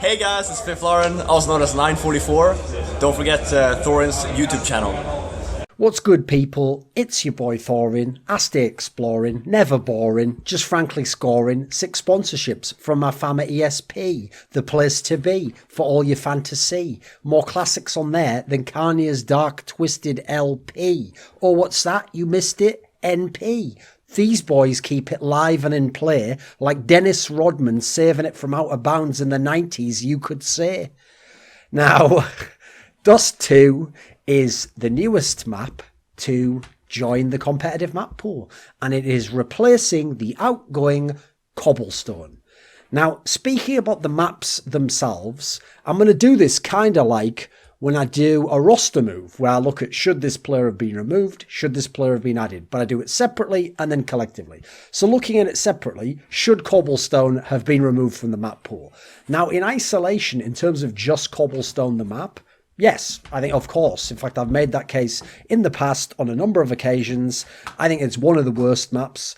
Hey guys, it's Lauren, also known as 944. Don't forget Thorin's YouTube channel. What's good, people? It's your boy Thorin. I stay exploring, never boring, just frankly scoring 6 sponsorships from my fam at ESP, the place to be for all your fantasy. More classics on there than Kanye's Dark Twisted LP. Or what's that? You missed it? NP. These boys keep it live and in play, like Dennis Rodman saving it from Outer Bounds in the 90s, you could say. Now, dust2 is the newest map to join the competitive map pool, and it is replacing the outgoing Cobblestone. Now, speaking about the maps themselves, I'm going to do this kind of like when I do a roster move, where I look at should this player have been removed, should this player have been added, but I do it separately and then collectively. So looking at it separately, should Cobblestone have been removed from the map pool? Now, in isolation, in terms of just Cobblestone the map, yes, I think, of course. In fact, I've made that case in the past on a number of occasions. I think it's one of the worst maps.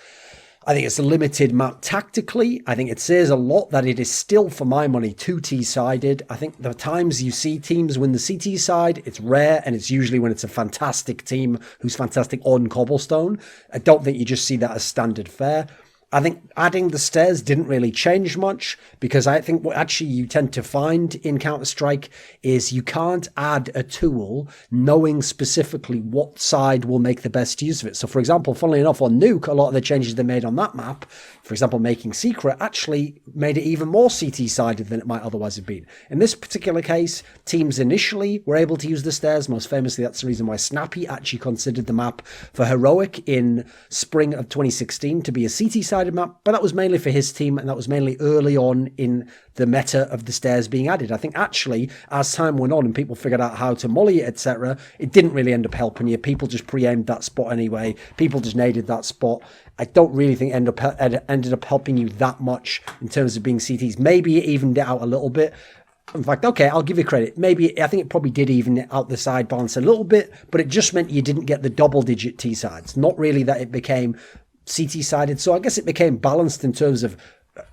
I think it's a limited map tactically. I think it says a lot that it is still, for my money, 2T-sided. I think the times you see teams win the CT side, it's rare, and it's usually when it's a fantastic team who's fantastic on Cobblestone. I don't think you just see that as standard fare. I think adding the stairs didn't really change much, because I think what actually you tend to find in Counter-Strike is you can't add a tool knowing specifically what side will make the best use of it. So, for example, funnily enough, on Nuke, a lot of the changes they made on that map, for example, making Secret, actually made it even more CT-sided than it might otherwise have been. In this particular case, teams initially were able to use the stairs. Most famously, that's the reason why Snappy actually considered the map for Heroic in spring of 2016 to be a CT-sided map, but that was mainly for his team, and that was mainly early on in the meta of the stairs being added. I think actually, as time went on and people figured out how to molly it, etc., it didn't really end up helping you. People just pre-aimed that spot anyway. People just naded that spot. I don't really think it ended up helping you that much in terms of being CTs. Maybe it evened it out a little bit. In fact, okay, I'll give you credit. Maybe, I think it probably did even out the side balance a little bit, but it just meant you didn't get the double-digit T-sides. Not really that it became CT-sided. So I guess it became balanced in terms of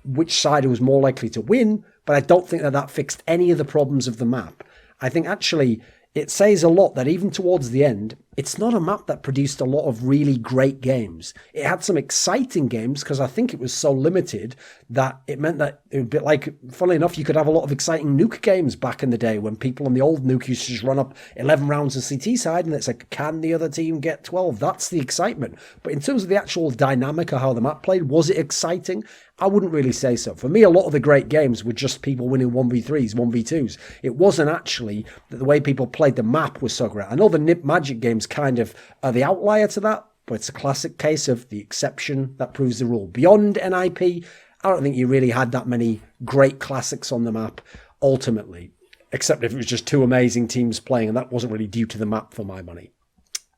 which side was more likely to win, but I don't think that fixed any of the problems of the map. I think actually it says a lot that even towards the end, it's not a map that produced a lot of really great games. It had some exciting games because I think it was so limited that it meant that it would be like, funnily enough, you could have a lot of exciting Nuke games back in the day when people on the old Nuke used to just run up 11 rounds of CT side and it's like, can the other team get 12? That's the excitement. But in terms of the actual dynamic of how the map played, was it exciting? I wouldn't really say so. For me, a lot of the great games were just people winning 1v3s, 1v2s. It wasn't actually that the way people played the map was so great. I know the Nip Magic games kind of are the outlier to that, but it's a classic case of the exception that proves the rule. Beyond NIP, I don't think you really had that many great classics on the map, ultimately, except if it was just two amazing teams playing, and that wasn't really due to the map for my money.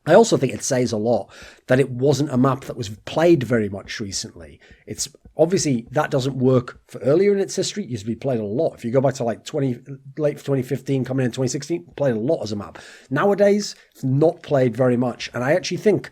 I also think it says a lot that it wasn't a map that was played very much recently. It's obviously that doesn't work for earlier in its history. It used to be played a lot. If you go back to like late 2015, coming in 2016, played a lot as a map. Nowadays, it's not played very much. And I actually think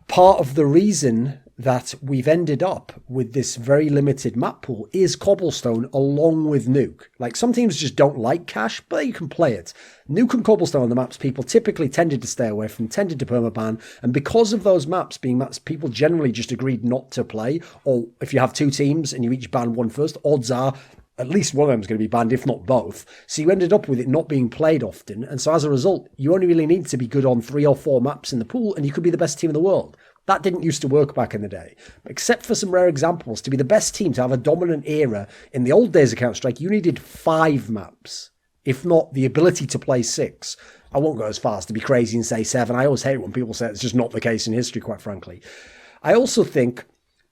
part of the reason that we've ended up with this very limited map pool is Cobblestone along with Nuke. Like, some teams just don't like cash, but you can play it. Nuke and Cobblestone on the maps people typically tended to stay away from, tended to permaban, and because of those maps being maps people generally just agreed not to play, or if you have two teams and you each ban one first, odds are at least one of them is going to be banned, if not both. So you ended up with it not being played often, and so as a result, you only really need to be good on 3 or 4 maps in the pool, and you could be the best team in the world. That didn't used to work back in the day. Except for some rare examples, to be the best team, to have a dominant era, in the old days of Counter-Strike, you needed 5 maps, if not the ability to play 6. I won't go as far as to be crazy and say 7. I always hate it when people say it's just not the case in history, quite frankly. I also think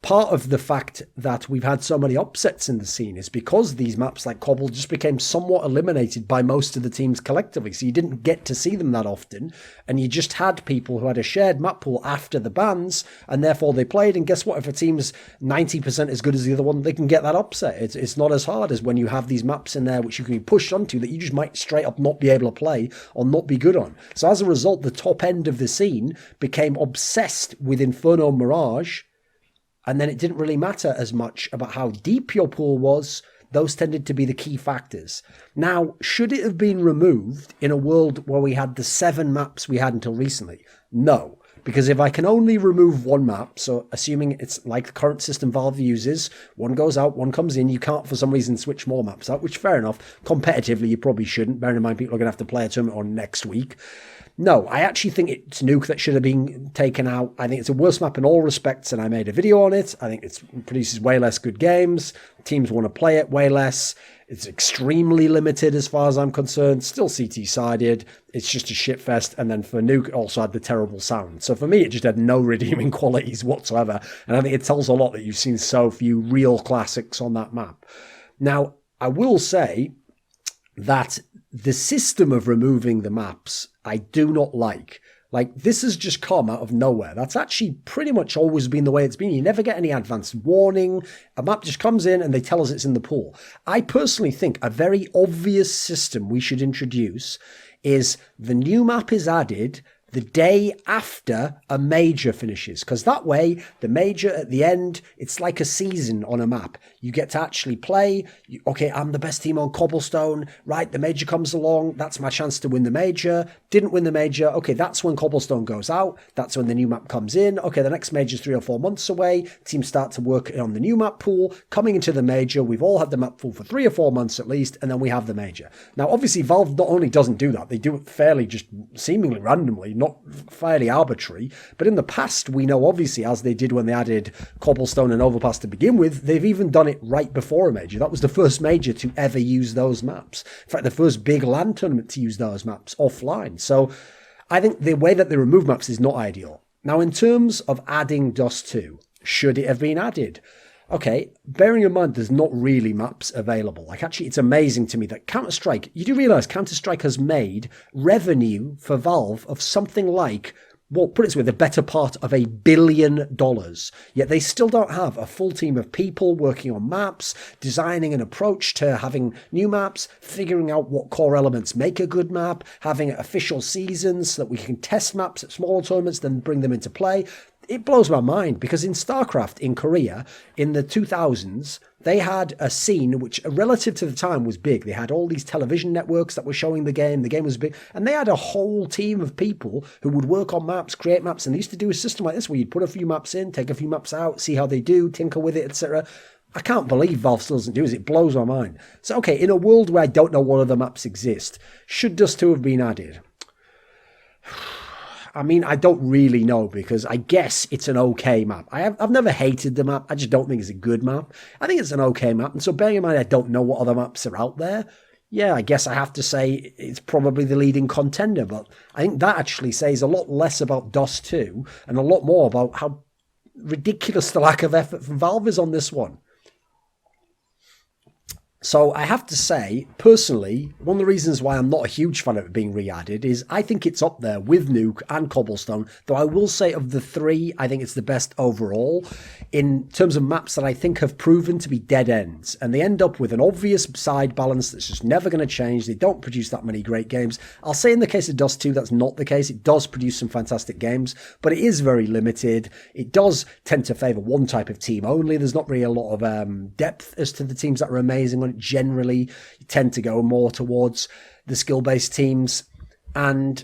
part of the fact that we've had so many upsets in the scene is because these maps like Cobble just became somewhat eliminated by most of the teams collectively. So you didn't get to see them that often. And you just had people who had a shared map pool after the bans, and therefore they played. And guess what? If a team's 90% as good as the other one, they can get that upset. It's not as hard as when you have these maps in there which you can be pushed onto that you just might straight up not be able to play or not be good on. So as a result, the top end of the scene became obsessed with Inferno Mirage. And then it didn't really matter as much about how deep your pool was. those tended to be the key factors. Now, should it have been removed in a world where we had the 7 maps we had until recently? No. Because if I can only remove one map, so assuming it's like the current system Valve uses, one goes out, one comes in, you can't for some reason switch more maps out, which fair enough. Competitively, you probably shouldn't, bearing in mind people are going to have to play a tournament on next week. No, I actually think it's Nuke that should have been taken out. I think it's a worse map in all respects, and I made a video on it. I think it produces way less good games. Teams want to play it way less. It's extremely limited as far as I'm concerned. Still CT-sided. It's just a shitfest. And then for Nuke, it also had the terrible sound. So for me, it just had no redeeming qualities whatsoever. And I think it tells a lot that you've seen so few real classics on that map. Now, I will say that the system of removing the maps, I do not like. Like, this has just come out of nowhere. That's actually pretty much always been the way it's been. You never get any advanced warning. A map just comes in and they tell us it's in the pool. I personally think a very obvious system we should introduce is the new map is added the day after a major finishes, because that way the major at the end, it's like a season on a map. You get to actually play. Okay, I'm the best team on Cobblestone, right? The major comes along, that's my chance to win the major. Didn't win the major, okay, that's when Cobblestone goes out, that's when the new map comes in. Okay, the next major is 3 or 4 months away, teams start to work on the new map pool. Coming into the major, we've all had the map pool for 3 or 4 months at least, and then we have the major. Now obviously Valve not only doesn't do that, they do it fairly just seemingly randomly, not fairly arbitrary, but in the past we know obviously, as they did when they added Cobblestone and Overpass to begin with, they've even done it right before a major. That was the first major to ever use those maps. In fact, the first big LAN tournament to use those maps offline. So I think the way that they remove maps is not ideal. Now, in terms of adding dust2, should it have been added? Okay, bearing in mind there's not really maps available. Like, actually, it's amazing to me that Counter-Strike, you do realise Counter-Strike has made revenue for Valve of something like, well, put it this way, the better part of $1 billion. Yet they still don't have a full team of people working on maps, designing an approach to having new maps, figuring out what core elements make a good map, having official seasons so that we can test maps at smaller tournaments, then bring them into play. It blows my mind, because in StarCraft in Korea in the 2000s, they had a scene which, relative to the time, was big. They had all these television networks that were showing the game. The game was big. And they had a whole team of people who would work on maps, create maps. And they used to do a system like this where you'd put a few maps in, take a few maps out, see how they do, tinker with it, etc. I can't believe Valve still doesn't do this. It blows my mind. So, okay, in a world where I don't know what other maps exist, should Dust2 have been added? I mean, I don't really know, because I guess it's an okay map. I've never hated the map. I just don't think it's a good map. I think it's an okay map. And so bearing in mind I don't know what other maps are out there, yeah, I guess I have to say it's probably the leading contender. But I think that actually says a lot less about Dust2 and a lot more about how ridiculous the lack of effort from Valve is on this one. So I have to say, personally, one of the reasons why I'm not a huge fan of it being re-added is I think it's up there with Nuke and Cobblestone, though I will say of the 3, I think it's the best overall in terms of maps that I think have proven to be dead ends. And they end up with an obvious side balance that's just never going to change. They don't produce that many great games. I'll say in the case of Dust2, that's not the case. It does produce some fantastic games, but it is very limited. It does tend to favour one type of team only. There's not really a lot of depth as to the teams that are amazing on it. Generally, you tend to go more towards the skill-based teams, and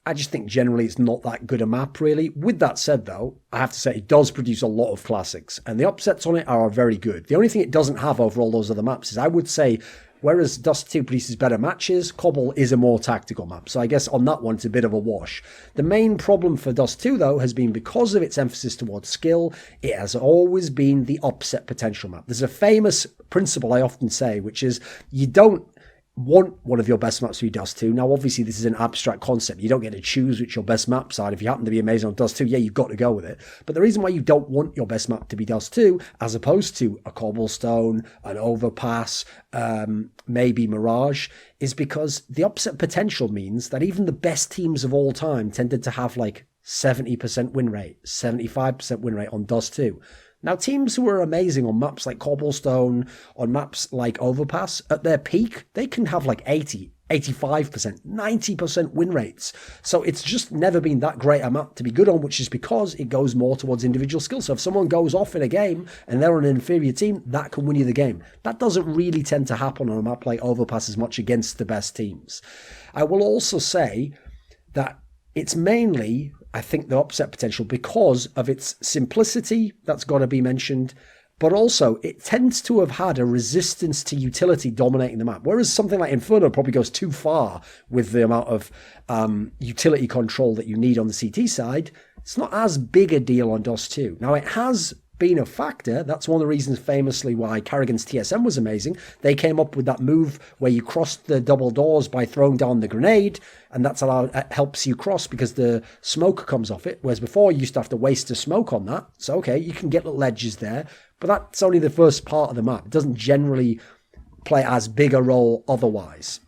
I just think generally it's not that good a map, really. With that said, though, I have to say it does produce a lot of classics, and the upsets on it are very good. The only thing it doesn't have over all those other maps is, I would say, whereas Dust2 produces better matches, Cobble is a more tactical map. So I guess on that one, it's a bit of a wash. The main problem for Dust2, though, has been because of its emphasis towards skill, it has always been the upset potential map. There's a famous principle I often say, which is you don't want one of your best maps to be Dust2. Now, obviously, this is an abstract concept. You don't get to choose which your best maps are. If you happen to be amazing on Dust2, yeah, you've got to go with it. But the reason why you don't want your best map to be Dust2, as opposed to a Cobblestone, an Overpass, maybe Mirage, is because the upset potential means that even the best teams of all time tended to have like 70% win rate, 75% win rate on Dust2. Now, teams who are amazing on maps like Cobblestone, on maps like Overpass, at their peak, they can have like 80, 85%, 90% win rates. So it's just never been that great a map to be good on, which is because it goes more towards individual skill. So if someone goes off in a game and they're on an inferior team, that can win you the game. That doesn't really tend to happen on a map like Overpass as much against the best teams. I will also say that it's mainly, I think, the upset potential because of its simplicity. That's got to be mentioned. But also, it tends to have had a resistance to utility dominating the map. Whereas something like Inferno probably goes too far with the amount of utility control that you need on the CT side, it's not as big a deal on dust2. Now, it has been a factor. That's one of the reasons famously why Karrigan's TSM was amazing. They came up with that move where you cross the double doors by throwing down the grenade, and helps you cross because the smoke comes off it, whereas before you used to have to waste a smoke on that. So okay, you can get little edges there, but that's only the first part of the map. It doesn't generally play as big a role otherwise.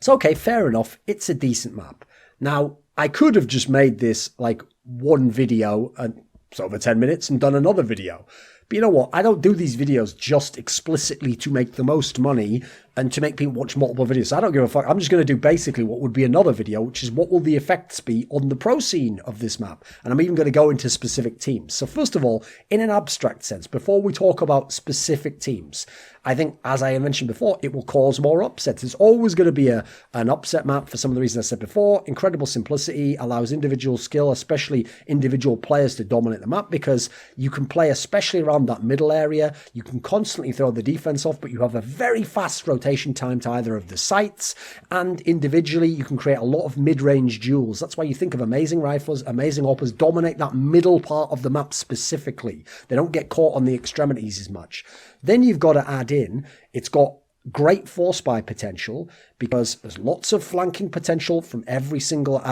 So okay, fair enough, it's a decent map. Now, I could have just made this like one video and over 10 minutes and done another video. But you know what? I don't do these videos just explicitly to make the most money and to make people watch multiple videos. So I don't give a fuck. I'm just going to do basically what would be another video, which is what will the effects be on the pro scene of this map. And I'm even going to go into specific teams. So first of all, in an abstract sense, before we talk about specific teams, I think, as I mentioned before, it will cause more upsets. It's always going to be an upset map for some of the reasons I said before. Incredible simplicity allows individual skill, especially individual players, to dominate the map because you can play especially around that middle area. You can constantly throw the defense off, but you have a very fast rotation time to either of the sites, and individually you can create a lot of mid-range duels. That's why you think of amazing rifles, amazing oppers dominate that middle part of the map specifically. They don't get caught on the extremities as much. Then you've got to add in, it's got great force buy potential because there's lots of flanking potential from every single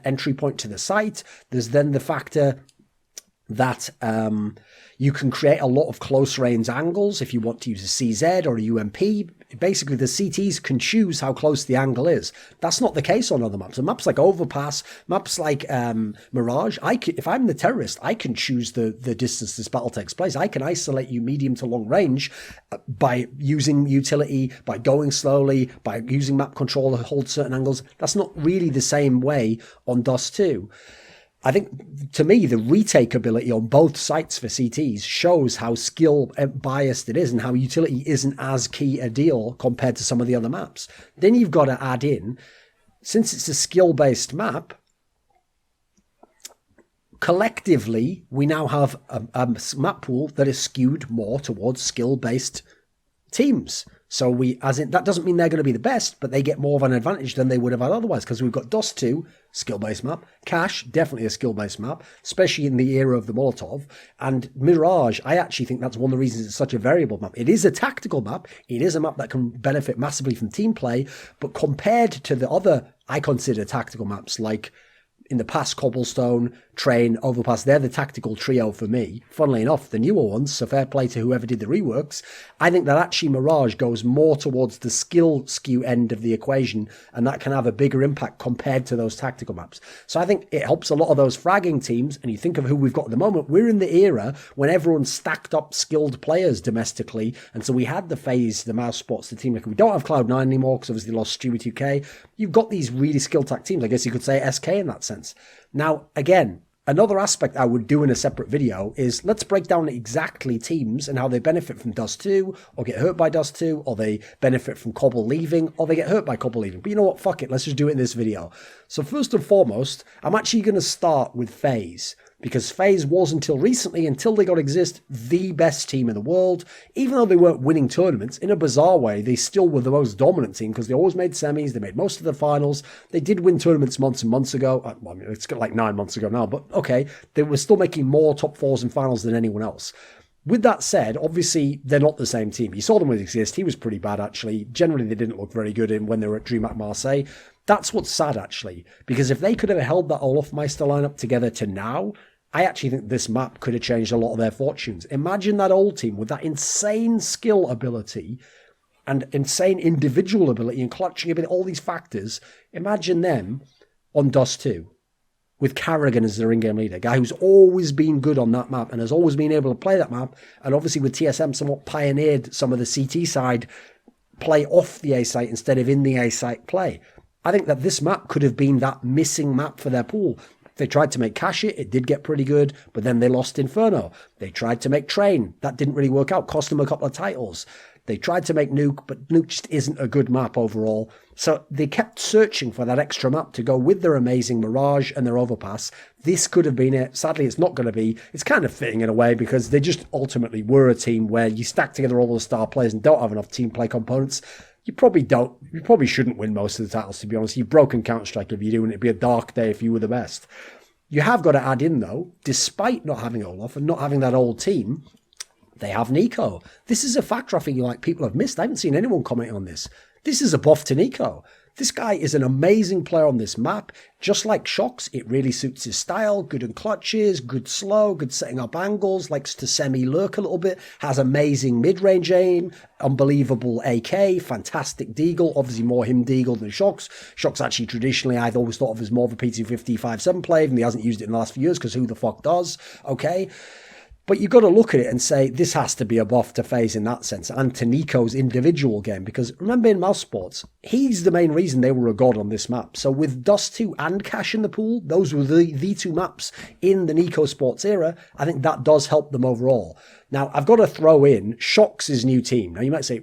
entry point to the site. There's then the factor that you can create a lot of close range angles if you want to use a CZ or a UMP. Basically, the CTs can choose how close the angle is. That's not the case on other maps. On maps like Overpass, maps like Mirage, if I'm the terrorist, I can choose the distance this battle takes place. I can isolate you medium to long range by using utility, by going slowly, by using map control to hold certain angles. That's not really the same way on dust2. I think, to me, the retake ability on both sites for CTs shows how skill biased it is and how utility isn't as key a deal compared to some of the other maps. Then you've got to add in, since it's a skill-based map, collectively, we now have a map pool that is skewed more towards skill-based teams. So that doesn't mean they're going to be the best, but they get more of an advantage than they would have had otherwise, because we've got dust2, skill-based map, Cache, definitely a skill-based map, especially in the era of the Molotov, and Mirage, I actually think that's one of the reasons it's such a variable map. It is a tactical map, it is a map that can benefit massively from team play, but compared to the other, I consider tactical maps like in the past, Cobblestone, Train, Overpass, they're the tactical trio for me. Funnily enough, the newer ones, so fair play to whoever did the reworks, I think that actually Mirage goes more towards the skill skew end of the equation, and that can have a bigger impact compared to those tactical maps. So I think it helps a lot of those fragging teams, and you think of who we've got at the moment, we're in the era when everyone stacked up skilled players domestically, and so we had the FaZe, the Mouse Spots, the Team Liquid. We don't have Cloud9 anymore, because obviously they lost Stewie 2K. You've got these really skilled tech teams, I guess you could say SK in that sense. Now, again, another aspect I would do in a separate video is let's break down exactly teams and how they benefit from dust2 or get hurt by dust2, or they benefit from Cobble leaving or they get hurt by Cobble leaving. But you know what? Fuck it. Let's just do it in this video. So first and foremost, I'm actually going to start with FaZe, because FaZe was until recently, until they got exist, the best team in the world. Even though they weren't winning tournaments, in a bizarre way, they still were the most dominant team because they always made semis, they made most of the finals. They did win tournaments months and months ago. Well, I mean, it's like 9 months ago now, but okay, they were still making more top fours and finals than anyone else. With that said, obviously, they're not the same team. You saw them with Exist. He was pretty bad, actually. Generally, they didn't look very good when they were at DreamHack Marseille. That's what's sad, actually, because if they could have held that Olofmeister lineup together to now, I actually think this map could have changed a lot of their fortunes. Imagine that old team with that insane skill ability and insane individual ability and clutching ability, all these factors. Imagine them on dust2 with Karrigan as their in-game leader, a guy who's always been good on that map and has always been able to play that map. And obviously with TSM somewhat pioneered some of the CT side play off the A site instead of in the A site play. I think that this map could have been that missing map for their pool. They tried to make Cash it did get pretty good, but then they lost Inferno. They tried to make Train. That didn't really work out, cost them a couple of titles. They tried to make Nuke, but Nuke just isn't a good map overall. So they kept searching for that extra map to go with their amazing Mirage and their Overpass. This could have been it. Sadly, it's not going to be. It's kind of fitting in a way because they just ultimately were a team where you stack together all those star players and don't have enough team play components. You probably shouldn't win most of the titles, to be honest. You've broken Counter-Strike if you do, and it'd be a dark day if you were the best. You have got to add in, though, despite not having Olaf and not having that old team, they have Nico. This is a factor I think people have missed. I haven't seen anyone commenting on this. This is a buff to Nico. This guy is an amazing player on this map. Just like Shocks, it really suits his style. Good in clutches, good slow, good setting up angles, likes to semi-lurk a little bit, has amazing mid-range aim, unbelievable AK, fantastic deagle, obviously more him deagle than Shocks. Shocks actually traditionally I've always thought of as more of a PT50 5-7 player, and he hasn't used it in the last few years because who the fuck does? Okay. But you've got to look at it and say, this has to be a buff to FaZe in that sense, and to Nico's individual game, because remember in Mouse Sports, he's the main reason they were a god on this map. So with dust2 and Cash in the pool, those were the two maps in the Nico Sports era. I think that does help them overall. Now, I've got to throw in Shocks' new team. Now, you might say,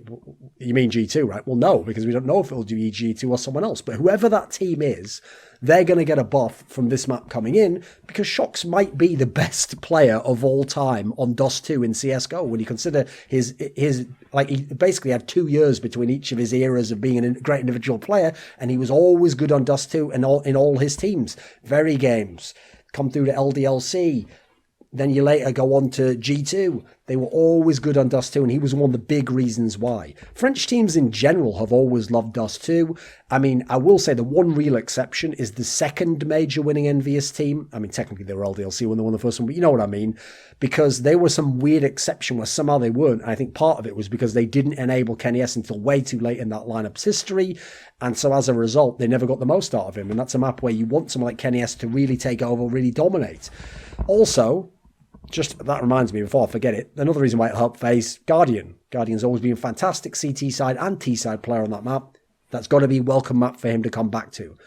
you mean G2, right? Well, no, because we don't know if it'll do G2 or someone else. But whoever that team is, they're going to get a buff from this map coming in because Shocks might be the best player of all time on dust2 in CSGO when you consider his he basically had 2 years between each of his eras of being a great individual player, and he was always good on dust2 and in all his teams. Very games, come through to LDLC. Then you later go on to G2. They were always good on dust2, and he was one of the big reasons why. French teams in general have always loved dust2. I mean, I will say the one real exception is the second major winning Envious team. I mean, technically they were LDLC when they won the first one, but you know what I mean. Because they were some weird exception where somehow they weren't. And I think part of it was because they didn't enable Kenny S until way too late in that lineup's history. And so as a result, they never got the most out of him. And that's a map where you want someone like Kenny S to really take over, really dominate. Also, just that reminds me, before I forget it, another reason why it helped FaZe, Guardian. Guardian's always been a fantastic CT side and T side player on that map. That's got to be a welcome map for him to come back to.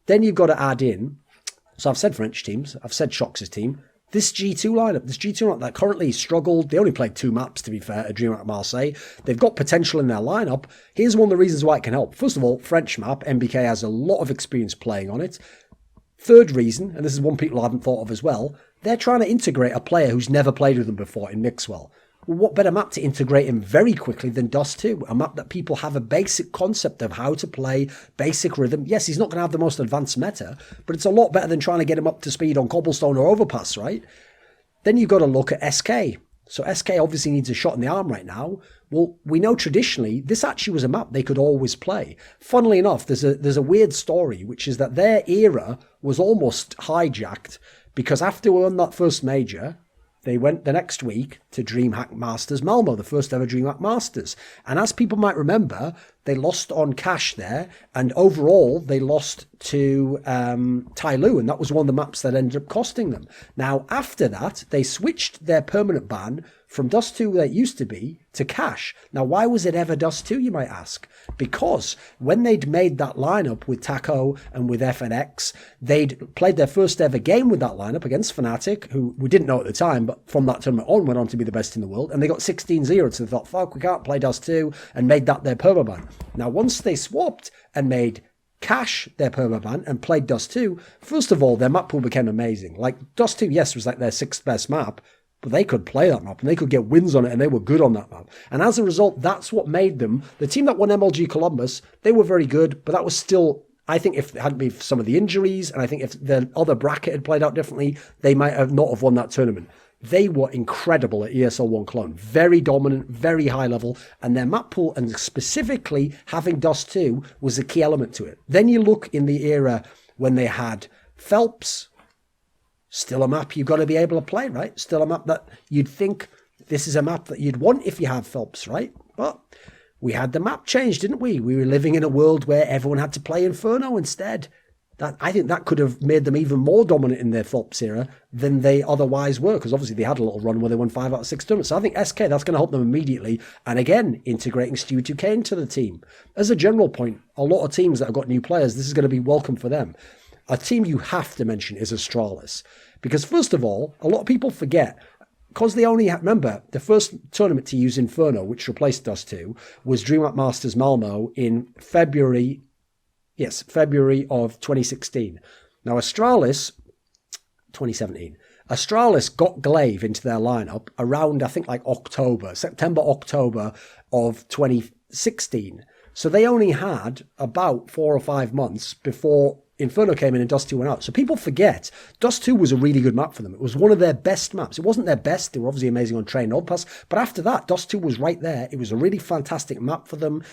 Then you've got to add in, so I've said French teams, I've said Shocks' team, this G2 lineup that currently struggled. They only played 2 maps, to be fair, at DreamHack Marseille. They've got potential in their lineup. Here's one of the reasons why it can help. First of all, French map, MBK has a lot of experience playing on it. Third reason, and this is one people haven't thought of as well, they're trying to integrate a player who's never played with them before in Mixwell. Well, what better map to integrate him very quickly than dust2? A map that people have a basic concept of how to play, basic rhythm. Yes, he's not going to have the most advanced meta, but it's a lot better than trying to get him up to speed on Cobblestone or Overpass, right? Then you've got to look at SK. So SK obviously needs a shot in the arm right now. Well, we know traditionally this actually was a map they could always play. Funnily enough, there's a weird story, which is that their era was almost hijacked because after we won that first major, they went the next week to DreamHack Masters Malmo, the first ever DreamHack Masters. And as people might remember, they lost on Cash there, and overall they lost to Tyloo, and that was one of the maps that ended up costing them. Now, after that, they switched their permanent ban from dust2 where it used to be to Cash. Now, why was it ever dust2, you might ask? Because when they'd made that lineup with Taco and with FNX, they'd played their first ever game with that lineup against Fnatic, who we didn't know at the time, but from that tournament on went on to be the best in the world, and they got 16-0, so they thought, fuck, we can't play dust2, and made that their permaban. Now, once they swapped and made Cash their permaban and played dust2, first of all, their map pool became amazing. Like, dust2, yes, was like their 6th best map, but they could play that map and they could get wins on it and they were good on that map. And as a result, that's what made them the team that won MLG Columbus. They were very good, but that was still, I think if it hadn't been for some of the injuries, and I think if the other bracket had played out differently, they might have not have won that tournament. They were incredible at ESL 1 Clone. Very dominant, very high level, and their map pool, and specifically having dust2, was a key element to it. Then you look in the era when they had Phelps. Still a map you've got to be able to play, right? Still a map that you'd think this is a map that you'd want if you have Phelps, right? But we had the map change, didn't we? We were living in a world where everyone had to play Inferno instead. I think that could have made them even more dominant in their Thorpe's era than they otherwise were, because obviously they had a little run where they won 5 out of 6 tournaments. So I think SK, that's going to help them immediately. And again, integrating Stu2K into the team. As a general point, a lot of teams that have got new players, this is going to be welcome for them. A team you have to mention is Astralis. Because first of all, a lot of people forget, because they only remember the first tournament to use Inferno, which replaced Dust2, was DreamHack Masters Malmo in February of 2016. Now, Astralis, 2017. Astralis got Glaive into their lineup around, I think, like September, October of 2016. So they only had about 4 or 5 months before Inferno came in and Dust2 went out. So people forget, Dust2 was a really good map for them. It was one of their best maps. It wasn't their best. They were obviously amazing on Train Old Pass. But after that, Dust2 was right there. It was a really fantastic map for them.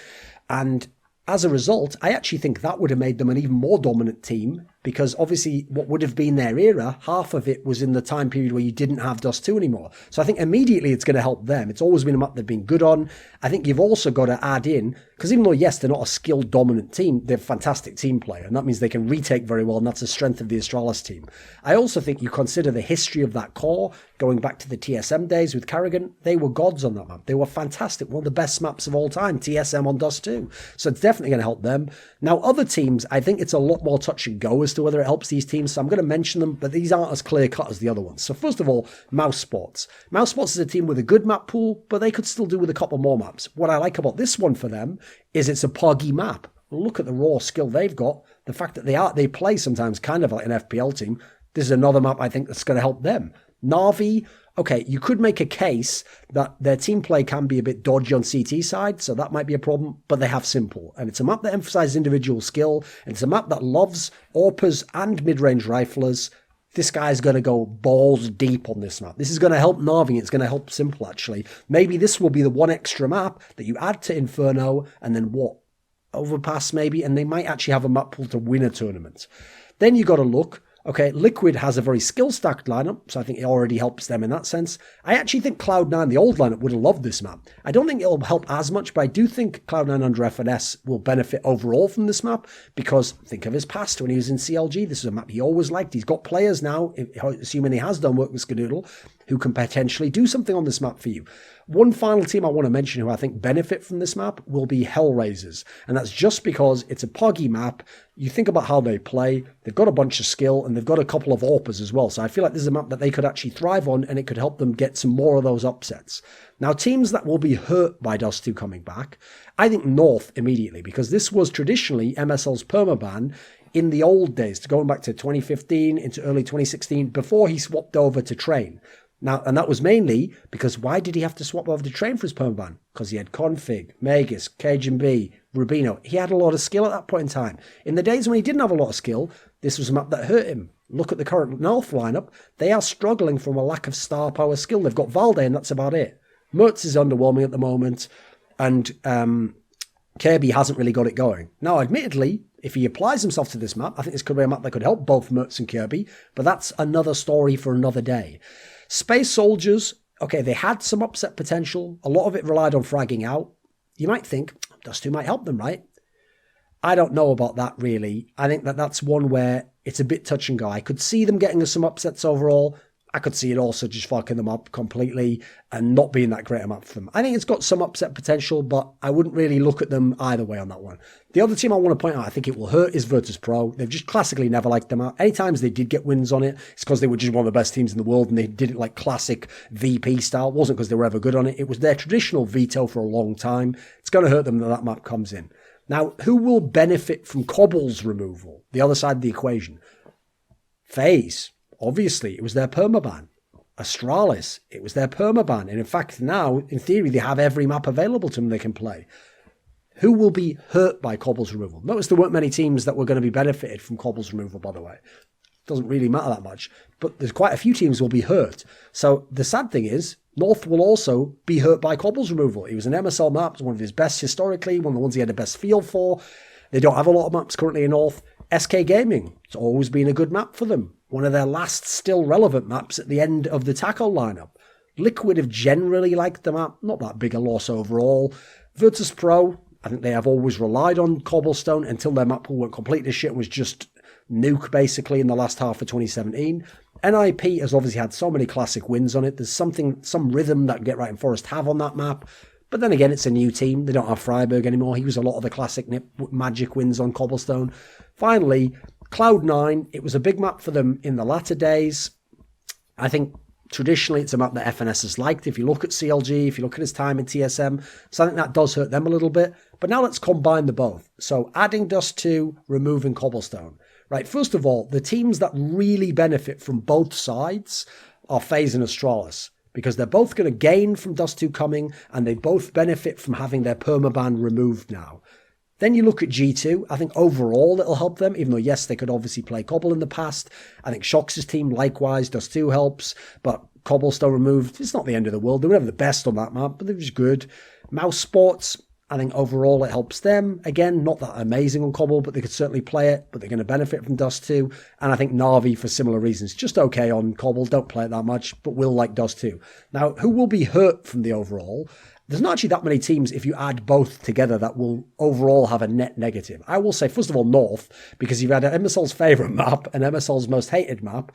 And as a result, I actually think that would have made them an even more dominant team, because obviously what would have been their era, half of it was in the time period where you didn't have Dust2 anymore. So I think immediately it's going to help them. It's always been a map they've been good on. I think you've also got to add in, because even though, yes, they're not a skilled dominant team, they're a fantastic team player, and that means they can retake very well, and that's the strength of the Astralis team. I also think you consider the history of that core, going back to the TSM days with Carrigan, they were gods on that map. They were fantastic, one of the best maps of all time, TSM on Dust2. So it's definitely going to help them. Now, other teams, I think it's a lot more touch and go as to whether it helps these teams, so I'm going to mention them, but these aren't as clear-cut as the other ones. So first of all, Mouse Sports. Mouse Sports is a team with a good map pool, but they could still do with a couple more maps. What I like about this one for them is it's a poggy map. Look at the raw skill they've got. The fact that they play sometimes kind of like an FPL team. This is another map I think that's going to help them. Na'Vi, okay, you could make a case that their team play can be a bit dodgy on CT side, so that might be a problem, but they have Simple. And it's a map that emphasizes individual skill, and it's a map that loves AWPers and mid-range riflers. This guy's going to go balls deep on this map. This is going to help Na'Vi. It's going to help Simple, actually. Maybe this will be the one extra map that you add to Inferno, and then what? Overpass, maybe, and they might actually have a map pool to win a tournament. Then you got to look. Okay, Liquid has a very skill-stacked lineup, so I think it already helps them in that sense. I actually think Cloud9, the old lineup, would have loved this map. I don't think it'll help as much, but I do think Cloud9 under FNS will benefit overall from this map, because think of his past when he was in CLG. This is a map he always liked. He's got players now, assuming he has done work with Skadoodle, who can potentially do something on this map for you. One final team I want to mention who I think benefit from this map will be Hellraisers. And that's just because it's a poggy map. You think about how they play. They've got a bunch of skill and they've got a couple of AWPers as well. So I feel like this is a map that they could actually thrive on, and it could help them get some more of those upsets. Now, teams that will be hurt by Dust2 coming back, I think North immediately, because this was traditionally MSL's permaban in the old days, going back to 2015 into early 2016, before he swapped over to Train. Now, and that was mainly because why did he have to swap over to Train for his permaban? Because he had Config, Magus, Cajun B, Rubino. He had a lot of skill at that point in time. In the days when he didn't have a lot of skill, this was a map that hurt him. Look at the current North lineup. They are struggling from a lack of star power skill. They've got Valde, and that's about it. Mertz is underwhelming at the moment, and Kirby hasn't really got it going. Now, admittedly, if he applies himself to this map, I think this could be a map that could help both Mertz and Kirby, but that's another story for another day. Space Soldiers, okay, they had some upset potential. A lot of it relied on fragging out. You might think, Dust2 might help them, right? I don't know about that, really. I think that that's one where it's a bit touch and go. I could see them getting some upsets overall. I could see it also just fucking them up completely and not being that great a map for them. I think it's got some upset potential, but I wouldn't really look at them either way on that one. The other team I want to point out, I think it will hurt, is Virtus.pro. They've just classically never liked them out. Any times they did get wins on it, it's because they were just one of the best teams in the world and they did it like classic VP style. It wasn't because they were ever good on it. It was their traditional veto for a long time. It's going to hurt them that map comes in. Now, who will benefit from Cobble's removal? The other side of the equation. FaZe. Obviously, it was their permaban. Astralis, it was their permaban. And in fact, now, in theory, they have every map available to them they can play. Who will be hurt by Cobble's removal? Notice there weren't many teams that were going to be benefited from Cobble's removal, by the way. Doesn't really matter that much. But there's quite a few teams will be hurt. So the sad thing is, North will also be hurt by Cobble's removal. He was an MSL map, it was one of his best historically, one of the ones he had the best feel for. They don't have a lot of maps currently in North. SK Gaming, it's always been a good map for them. One of their last still relevant maps at the end of the tackle lineup. Liquid have generally liked the map, not that big a loss overall. Virtus.pro, I think they have always relied on Cobblestone until their map pool went completely shit, was just nuke basically in the last half of 2017. NIP has obviously had so many classic wins on it. There's some rhythm that Get Right and Forest have on that map. But then again, it's a new team. They don't have Freiburg anymore. He was a lot of the classic Magic wins on Cobblestone. Finally, Cloud9, it was a big map for them in the latter days. I think traditionally it's a map that FNS has liked. If you look at CLG, if you look at his time in TSM, so I think that does hurt them a little bit. But now let's combine the both. So adding dust2, removing Cobblestone. Right, first of all, the teams that really benefit from both sides are FaZe and Astralis, because they're both going to gain from dust2 coming, and they both benefit from having their permaban removed now. Then you look at G2. I think overall it'll help them, even though, yes, they could obviously play Cobble in the past. I think Shox' team, likewise, dust2 helps, but Cobblestone removed, it's not the end of the world. They were never the best on that map, but they were just good. Mouse Sports, I think overall it helps them. Again, not that amazing on Cobble, but they could certainly play it, but they're going to benefit from dust2. And I think Na'Vi, for similar reasons, just okay on Cobble, don't play it that much, but will like dust2. Now, who will be hurt from the overall? There's not actually that many teams, if you add both together, that will overall have a net negative. I will say, first of all, North, because you've had MSL's favourite map and MSL's most hated map.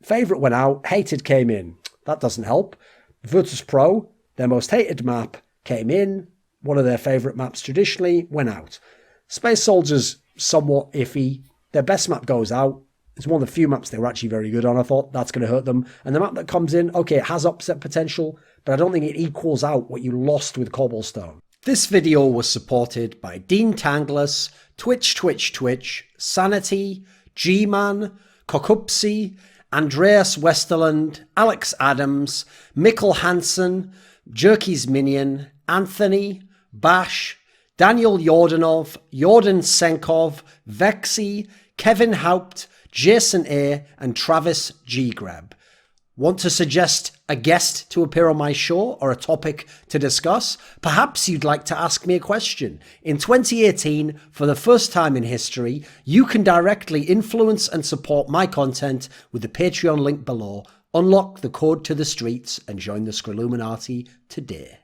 Favourite went out, hated came in. That doesn't help. Virtus.pro, their most hated map, came in. One of their favourite maps traditionally went out. Space Soldiers, somewhat iffy. Their best map goes out. It's one of the few maps they were actually very good on. I thought that's going to hurt them. And the map that comes in, okay, it has upset potential, but I don't think it equals out what you lost with Cobblestone. This video was supported by Dean Tanglis, Twch, Sanity, Gman, Kokupsi, Andreas Westerlund, Alex Adams, Mikkel Hansen, Jerky's Minion, Anthony, Bash, Daniel Yordanov, Yordan Tsenkov, VeXii, Kevin Haupt, Jason A, and Travis G. Greb. Want to suggest a guest to appear on my show or a topic to discuss? Perhaps you'd like to ask me a question. In 2018, for the first time in history, you can directly influence and support my content with the Patreon link below. Unlock the code to the streets and join the Scrilluminati today.